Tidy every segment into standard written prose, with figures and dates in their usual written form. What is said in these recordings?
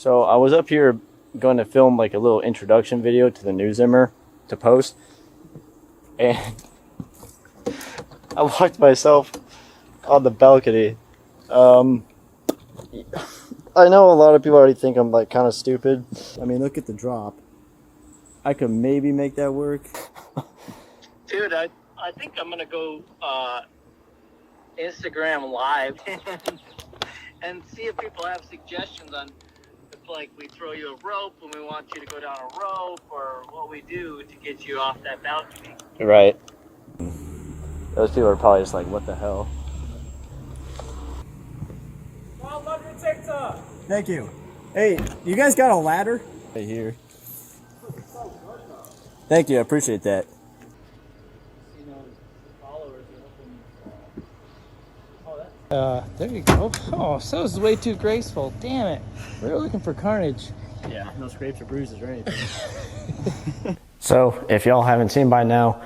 So I was up here going to film like a little introduction video to the new Zimmer to post, and I walked myself on the balcony. I know a lot of people already think I'm like kind of stupid. I mean, look at the drop. I could maybe make that work. Dude, I think I'm gonna go Instagram live and see if people have suggestions on if like we throw you a rope and we want you to go down a rope, or what we do to get you off that balcony. Right. Those people are probably just like, what the hell? I love your TikTok. Thank you. Hey, you guys got a ladder? Right here. Thank you, I appreciate that. There you go. Oh, so is way too graceful. Damn it. We were looking for carnage. Yeah, no scrapes or bruises or anything. So, if y'all haven't seen by now,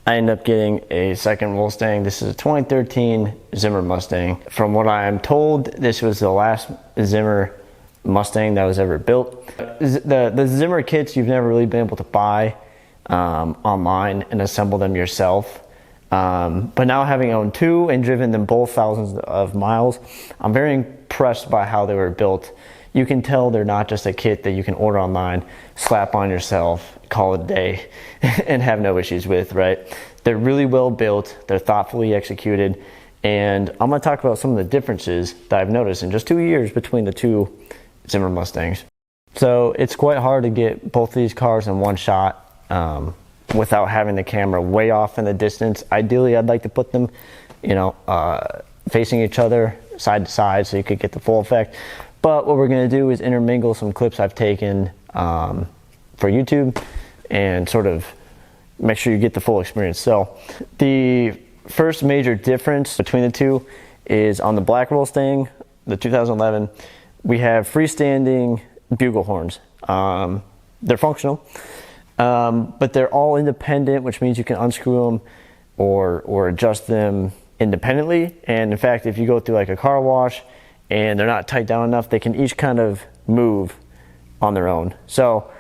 I ended up getting a second Rollsstang. This is a 2013 Zimmer Mustang. From what I am told, this was the last Zimmer Mustang that was ever built. The Zimmer kits you've never really been able to buy online and assemble them yourself. But now, having owned two and driven them both thousands of miles, I'm very impressed by how they were built. You can tell they're not just a kit that you can order online, slap on yourself, call it a day, and have no issues with, right? They're really well built, they're thoughtfully executed, and I'm gonna talk about some of the differences that I've noticed in just 2 years between the two Zimmer Mustangs. So it's quite hard to get both of these cars in one shot without having the camera way off in the distance. Ideally, I'd like to put them, facing each other, side to side, so you could get the full effect. But what we're gonna do is intermingle some clips I've taken for YouTube and sort of make sure you get the full experience. So the first major difference between the two is on the black Rollsstang, the 2011, we have freestanding bugle horns. They're functional. But they're all independent, which means you can unscrew them or adjust them independently. And in fact, if you go through like a car wash and they're not tight down enough, they can each kind of move on their own. So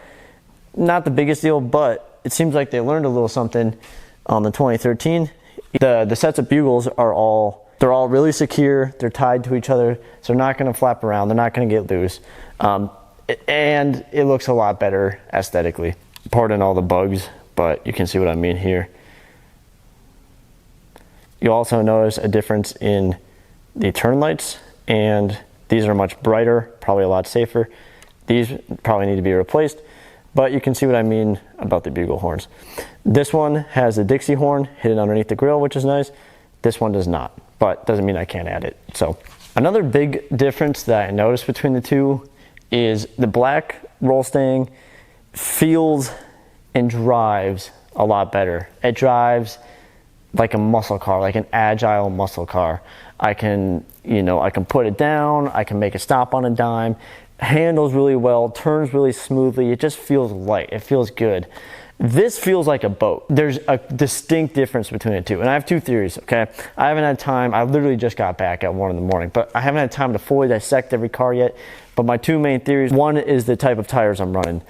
not the biggest deal, but it seems like they learned a little something on the 2013. The sets of bugles are all really secure. They're tied to each other, so they're not going to flap around. They're not going to get loose. And it looks a lot better aesthetically. Pardon all the bugs, but you can see what I mean here. You'll also notice a difference in the turn lights, and these are much brighter, probably a lot safer. These probably need to be replaced, but you can see what I mean about the bugle horns. This one has a Dixie horn hidden underneath the grill, which is nice. This one does not, but doesn't mean I can't add it. So another big difference that I noticed between the two is the black Rollsstang feels and drives a lot better. It drives like a muscle car, like an agile muscle car. I can put it down, I can make it stop on a dime, handles really well, turns really smoothly. It just feels light, it feels good. This feels like a boat. There's a distinct difference between the two. And I have two theories, okay? I haven't had time, I literally just got back at 1 in the morning, but I haven't had time to fully dissect every car yet. But my two main theories, one is the type of tires I'm running.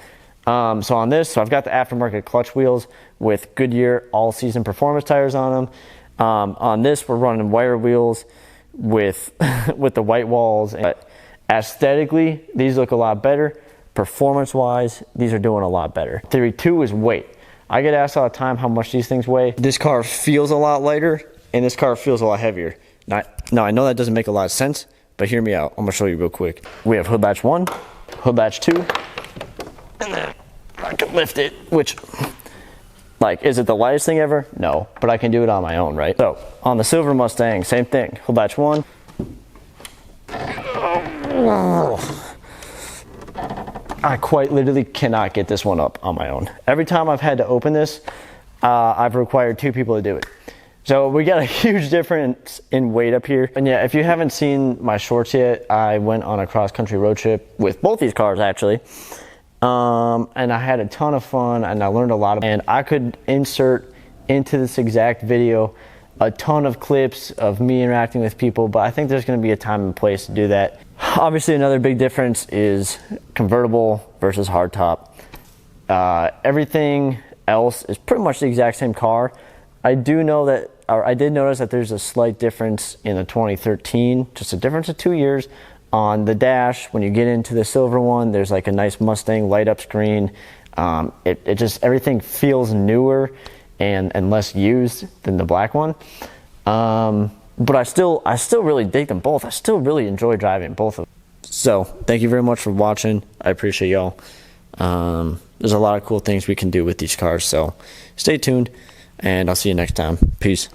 So on this, I've got the aftermarket clutch wheels with Goodyear all-season performance tires on them. On this, we're running wire wheels with the white walls. But aesthetically, these look a lot better. Performance-wise, these are doing a lot better. Theory 2 is weight. I get asked all the time how much these things weigh. This car feels a lot lighter, and this car feels a lot heavier. Now I know that doesn't make a lot of sense, but hear me out. I'm gonna show you real quick. We have hood latch 1, hood latch 2, and then I can lift it, which, like, is it the lightest thing ever? No, but I can do it on my own, right? So, on the silver Mustang, same thing. Hood latch 1. I quite literally cannot get this one up on my own. Every time I've had to open this, I've required 2 people to do it. So we got a huge difference in weight up here. And yeah, if you haven't seen my shorts yet, I went on a cross-country road trip with both these cars, actually. And I had a ton of fun, and I learned a lot. And I could insert into this exact video a ton of clips of me interacting with people, but I think there's going to be a time and place to do that. Obviously, another big difference is convertible versus hardtop. Everything else is pretty much the exact same car. I did notice that there's a slight difference in the 2013, just a difference of 2 years on the dash. When you get into the silver one, there's like a nice Mustang light up screen. It just, everything feels newer and less used than the black one. But I still really dig them both. I still really enjoy driving both of them. So thank you very much for watching. I appreciate y'all. There's a lot of cool things we can do with these cars, so stay tuned, and I'll see you next time. Peace.